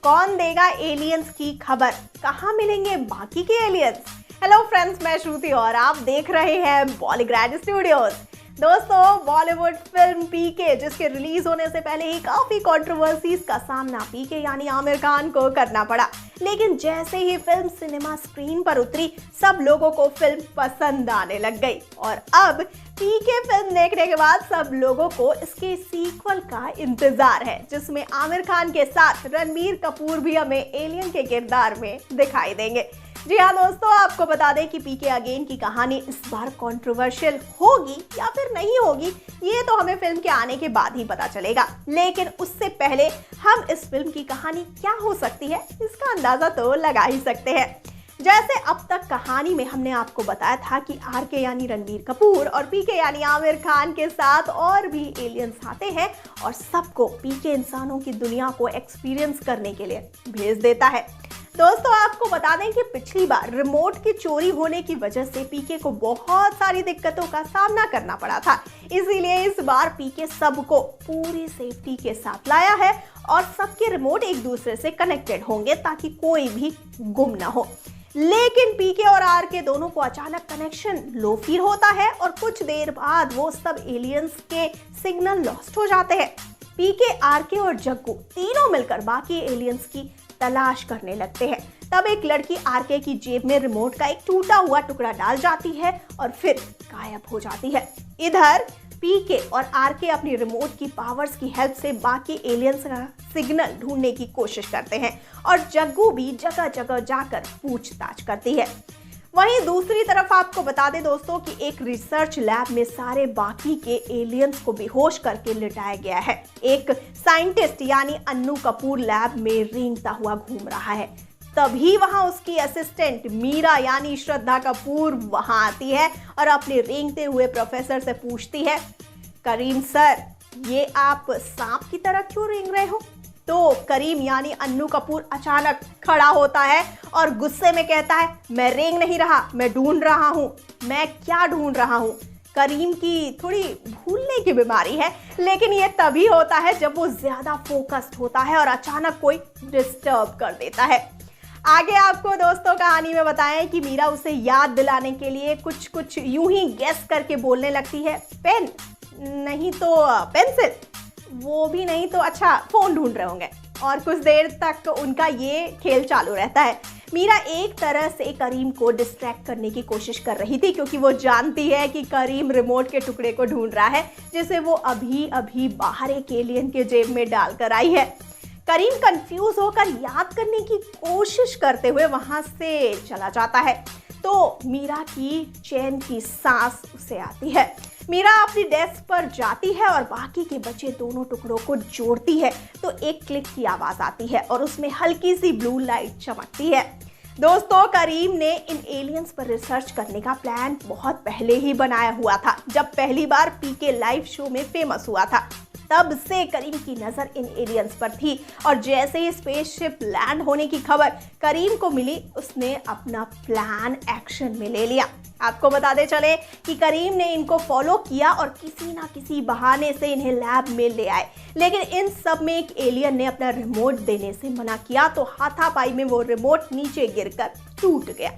कौन देगा एलियंस की खबर, कहाँ मिलेंगे बाकी के एलियंस। हेलो फ्रेंड्स, मैं श्रुति और आप देख रहे हैं बॉलीग्रैड स्टूडियोज। दोस्तों, बॉलीवुड फिल्म पीके जिसके रिलीज होने से पहले ही काफी कंट्रोवर्सीज का सामना पीके यानी आमिर खान को करना पड़ा, लेकिन जैसे ही फिल्म सिनेमा स्क्रीन पर उतरी सब लोगों को फिल्म पसंद आने लग गई और अब पीके फिल्म देखने के बाद सब लोगों को इसके सीक्वल का इंतजार है, जिसमें आमिर खान के साथ रणबीर कपूर भी हमें एलियन के किरदार में दिखाई देंगे। जी हाँ दोस्तों, आपको बता दें कि पीके अगेन की कहानी इस बार कंट्रोवर्शियल होगी या फिर नहीं होगी, ये तो हमें फिल्म के आने के बाद ही पता चलेगा। लेकिन उससे पहले हम इस फिल्म की कहानी क्या हो सकती है इसका अंदाजा तो लगा ही सकते हैं। जैसे अब तक कहानी में हमने आपको बताया था कि आरके यानी रणबीर कपूर और पीके यानी आमिर खान के साथ और भी एलियंस आते हैं और सबको पीके इंसानों की दुनिया को एक्सपीरियंस करने के लिए भेज देता है। दोस्तों, आपको बता दें कि पिछली बार रिमोट की चोरी होने की वजह से पीके को बहुत सारी दिक्कतों का सामना करना पड़ा था, इसीलिए इस बार पीके सबको पूरी सेफ्टी के साथ लाया है और सबके रिमोट एक दूसरे से कनेक्टेड होंगे ताकि कोई भी गुम ना हो। लेकिन पीके और आरके दोनों को अचानक कनेक्शन लो फील होता है और कुछ देर बाद वो सब एलियंस के सिग्नल लॉस्ट हो जाते हैं। पीके, आरके और जग्गू तीनों मिलकर बाकी एलियंस की तलाश करने लगते हैं। तब एक लड़की आरके की जेब में रिमोट का एक टूटा हुआ टुकड़ा डाल जाती है और फिर गायब हो जाती है। इधर पीके और आरके अपनी रिमोट की पावर्स की हेल्प से बाकी एलियंस का सिग्नल ढूंढने की कोशिश करते हैं और जग्गू भी जगह जगह जाकर पूछताछ करती है। वहीं दूसरी तरफ आपको बता दें दोस्तों कि एक रिसर्च लैब में सारे बाकी के एलियंस को बेहोश करके लिटाया गया है। एक साइंटिस्ट यानी अन्नू कपूर लैब में रेंगता हुआ घूम रहा है। तभी वहां उसकी असिस्टेंट मीरा यानी श्रद्धा कपूर वहां आती है और अपने रेंगते हुए प्रोफेसर से पूछती है, करीम सर, ये आप सांप की तरह क्यों रेंग रहे हो? तो करीम यानी अन्नू कपूर अचानक खड़ा होता है और गुस्से में कहता है, मैं रेंग नहीं रहा, मैं ढूंढ रहा हूं। मैं क्या ढूंढ रहा हूं? करीम की थोड़ी भूलने की बीमारी है, लेकिन ये तभी होता है जब वो ज्यादा फोकस्ड होता है और अचानक कोई डिस्टर्ब कर देता है। आगे आपको दोस्तों कहानी में बताएं कि मीरा उसे याद दिलाने के लिए कुछ यूं ही गेस करके बोलने लगती है, पेन नहीं तो पेंसिल, वो भी नहीं तो अच्छा फोन ढूंढ रहे होंगे। और कुछ देर तक उनका ये खेल चालू रहता है। मीरा एक तरह से करीम को डिस्ट्रैक्ट करने की कोशिश कर रही थी क्योंकि वो जानती है कि करीम रिमोट के टुकड़े को ढूंढ रहा है जिसे वो अभी अभी बाहर एक एलियन के जेब में डालकर आई है। करीम कंफ्यूज होकर याद करने की कोशिश करते हुए वहां से चला जाता है तो मीरा की चैन की सांस उसे आती है। मीरा अपनी डेस्क पर जाती है और बाकी के बचे दोनों टुकड़ों को जोड़ती है तो एक क्लिक की आवाज आती है और उसमें हल्की सी ब्लू लाइट चमकती है। दोस्तों, करीम ने इन एलियंस पर रिसर्च करने का प्लान बहुत पहले ही बनाया हुआ था, जब पहली बार पीके लाइव शो में फेमस हुआ था। तब से करीम की नजर इन एलियंस पर थी और जैसे ही स्पेसशिप लैंड होने की खबर करीम को मिली, उसने अपना प्लान एक्शन में ले लिया। आपको बताते चले कि करीम ने इनको फॉलो किया और किसी ना किसी बहाने से इन्हें लैब में ले आए, लेकिन इन सब में एक एलियन ने अपना रिमोट देने से मना किया तो हाथापाई में वो रिमोट नीचे गिरकर टूट गया।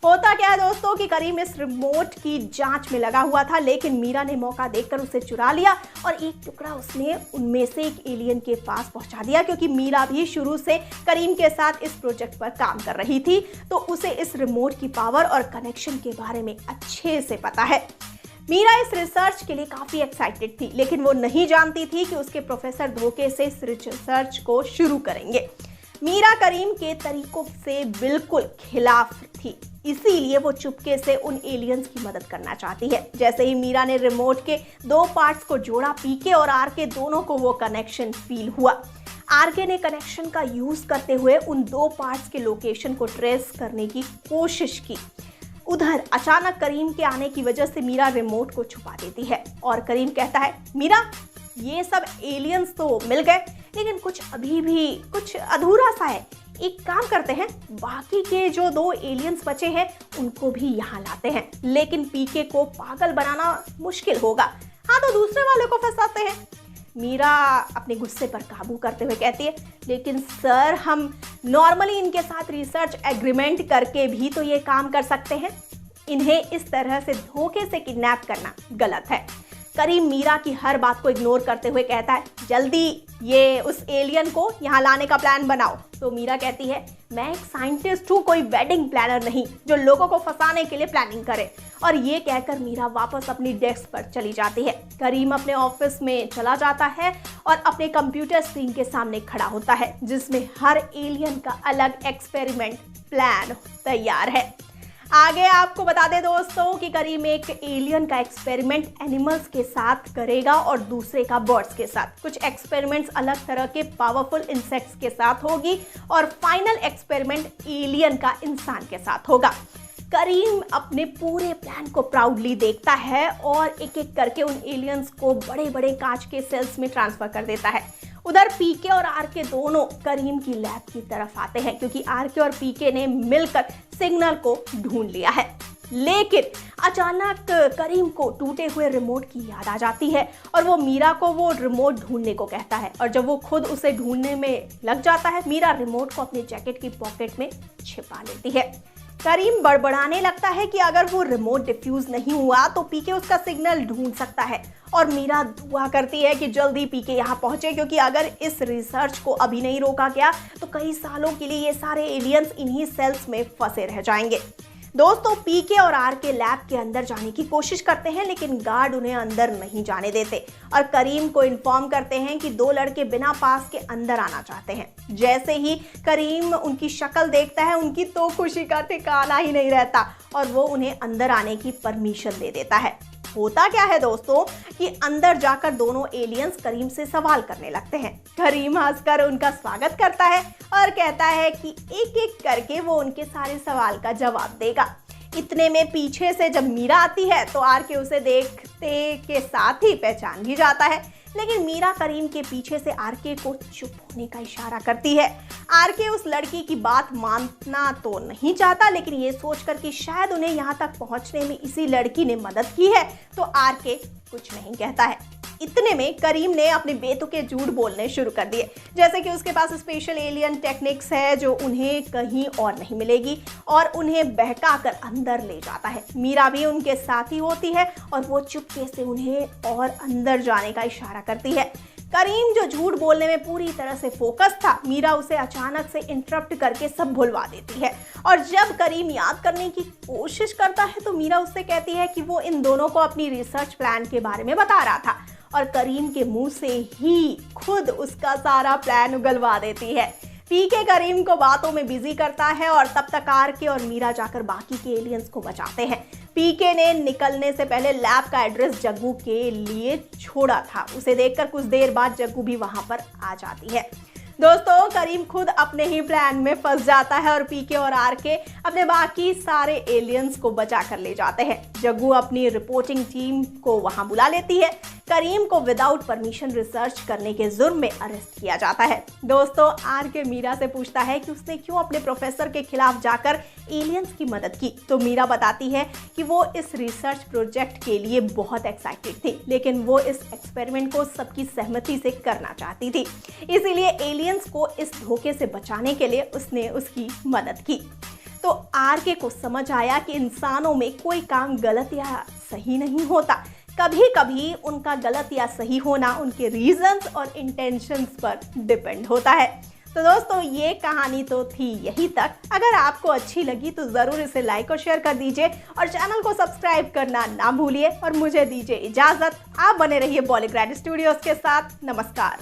होता क्या है दोस्तों कि करीम इस रिमोट की जांच में लगा हुआ था, लेकिन मीरा ने मौका देखकर उसे चुरा लिया और एक टुकड़ा उसने उनमें से एक एलियन के पास पहुंचा दिया। क्योंकि मीरा भी शुरू से करीम के साथ इस प्रोजेक्ट पर काम कर रही थी तो उसे इस रिमोट की पावर और कनेक्शन के बारे में अच्छे से पता है। मीरा इस रिसर्च के लिए काफी एक्साइटेड थी, लेकिन वो नहीं जानती थी कि उसके प्रोफेसर धोखे से इस रिसर्च को शुरू करेंगे। मीरा करीम के तरीकों से बिल्कुल खिलाफ थी, इसीलिए वो चुपके से उन एलियंस की मदद करना चाहती है। जैसे ही मीरा ने रिमोट के दो पार्ट्स को जोड़ा, पीके और आरके दोनों को वो कनेक्शन फील हुआ। आरके ने कनेक्शन का यूज करते हुए उन दो पार्ट्स के लोकेशन को ट्रेस करने की कोशिश की। उधर अचानक करीम के आने की वजह से मीरा रिमोट को छुपा देती है और करीम कहता है, मीरा, ये सब एलियंस तो मिल गए, लेकिन कुछ अभी भी कुछ अधूरा सा है। एक काम करते हैं, बाकी के जो दो एलियंस बचे हैं उनको भी यहाँ लाते हैं, लेकिन पीके को पागल बनाना मुश्किल होगा। हाँ, तो दूसरे वाले को फंसाते हैं। मीरा अपने गुस्से पर काबू करते हुए कहती है, लेकिन सर हम नॉर्मली इनके साथ रिसर्च एग्रीमेंट करके भी तो ये काम कर सकते हैं। इन्हें इस तरह से धोखे से किडनैप करना गलत है। करीम मीरा की हर बात को इग्नोर करते हुए कहता है, जल्दी ये उस एलियन को यहाँ लाने का प्लान बनाओ। तो मीरा कहती है, मैं एक साइंटिस्ट हूँ, कोई वेडिंग प्लानर नहीं जो लोगों को फंसाने के लिए प्लानिंग करे। और ये कहकर मीरा वापस अपनी डेस्क पर चली जाती है। करीम अपने ऑफिस में चला जाता है और अपने कंप्यूटर स्क्रीन के सामने खड़ा होता है, जिसमें हर एलियन का अलग एक्सपेरिमेंट प्लान तैयार है। आगे आपको बता दें दोस्तों कि करीम एक एलियन का एक्सपेरिमेंट एनिमल्स के साथ करेगा और दूसरे का बर्ड्स के साथ। कुछ एक्सपेरिमेंट्स अलग तरह के पावरफुल इंसेक्ट्स के साथ होगी और फाइनल एक्सपेरिमेंट एलियन का इंसान के साथ होगा। करीम अपने पूरे प्लान को प्राउडली देखता है और एक एक करके उन एलियंस को बड़े बड़े कांच के सेल्स में ट्रांसफर कर देता है। उधर पीके और आरके दोनों करीम की लैब की तरफ आते हैं, क्योंकि आरके और पीके ने मिलकर सिग्नल को ढूंढ लिया है। लेकिन अचानक करीम को टूटे हुए रिमोट की याद आ जाती है और वो मीरा को वो रिमोट ढूंढने को कहता है। और जब वो खुद उसे ढूंढने में लग जाता है, मीरा रिमोट को अपने जैकेट की पॉकेट में छिपा लेती है। करीम बड़बड़ाने लगता है कि अगर वो रिमोट डिफ्यूज नहीं हुआ तो पीके उसका सिग्नल ढूंढ सकता है। और मीरा दुआ करती है कि जल्दी पीके यहाँ पहुंचे, क्योंकि अगर इस रिसर्च को अभी नहीं रोका गया तो कई सालों के लिए ये सारे एलियंस इन्हीं सेल्स में फंसे रह जाएंगे। दोस्तों पीके और आरके लैब के अंदर जाने की कोशिश करते हैं, लेकिन गार्ड उन्हें अंदर नहीं जाने देते और करीम को इन्फॉर्म करते हैं कि दो लड़के बिना पास के अंदर आना चाहते हैं। जैसे ही करीम उनकी शक्ल देखता है, उनकी तो खुशी का ठिकाना ही नहीं रहता और वो उन्हें अंदर आने की परमिशन दे देता है। होता क्या है दोस्तों कि अंदर जाकर दोनों एलियंस करीम से सवाल करने लगते हैं। करीम हंसकर उनका स्वागत करता है और कहता है कि एक एक करके वो उनके सारे सवाल का जवाब देगा। इतने में पीछे से जब मीरा आती है तो आरके उसे देखते के साथ ही पहचान भी जाता है, लेकिन मीरा करीम के पीछे से आरके को चुप होने का इशारा करती है। आरके उस लड़की की बात मानना तो नहीं चाहता, लेकिन ये सोचकर कि शायद उन्हें यहाँ तक पहुँचने में इसी लड़की ने मदद की है, तो आरके कुछ नहीं कहता है। इतने में करीम ने अपने बेतुके झूठ बोलने शुरू कर दिए, जैसे कि उसके पास स्पेशल एलियन टेक्निक्स है जो उन्हें कहीं और नहीं मिलेगी, और उन्हें बहकाकर अंदर ले जाता है। मीरा भी उनके साथ ही होती है और वो चुपके से उन्हें और अंदर जाने का इशारा करती है। करीम जो झूठ बोलने में पूरी तरह से फोकस था, मीरा उसे अचानक से इंटरप्ट करके सब भुलवा देती है। और जब करीम याद करने की कोशिश करता है तो मीरा उससे कहती है कि वो इन दोनों को अपनी रिसर्च प्लान के बारे में बता रहा था, और करीम के मुंह से ही खुद उसका सारा प्लान उगलवा देती है। पीके करीम को बातों में बिजी करता है और तब तक आरके और मीरा जाकर बाकी के एलियंस को बचाते हैं। पीके ने निकलने से पहले लैब का एड्रेस जग्गू के लिए छोड़ा था। उसे देखकर कुछ देर बाद जग्गू भी वहां पर आ जाती है। दोस्तों करीम खुद अपने ही प्लान में फंस जाता है और पीके और आरके अपने बाकी सारे एलियंस को बचा कर ले जाते हैं। जग्गू अपनी रिपोर्टिंग टीम को वहां बुला लेती है। करीम को विदाउट परमिशन रिसर्च करने के जुर्म में अरेस्ट किया जाता है। दोस्तों आरके मीरा से पूछता है कि उसने क्यों अपने प्रोफेसर के खिलाफ जाकर एलियंस की मदद की, तो मीरा बताती है कि वो इस रिसर्च प्रोजेक्ट के लिए बहुत एक्साइटेड थी, लेकिन वो इस एक्सपेरिमेंट को सबकी सहमति से करना चाहती थी, इसीलिए एलियंस को इस धोखे से बचाने के लिए उसने उसकी मदद की। तो आरके को समझ आया कि इंसानों में कोई काम गलत या सही नहीं होता, कभी कभी उनका गलत या सही होना उनके रीजंस और इंटेंशंस पर डिपेंड होता है। तो दोस्तों ये कहानी तो थी यही तक। अगर आपको अच्छी लगी तो ज़रूर इसे लाइक और शेयर कर दीजिए और चैनल को सब्सक्राइब करना ना भूलिए और मुझे दीजिए इजाज़त। आप बने रहिए बॉलीग्रैड स्टूडियोज़ के साथ। नमस्कार।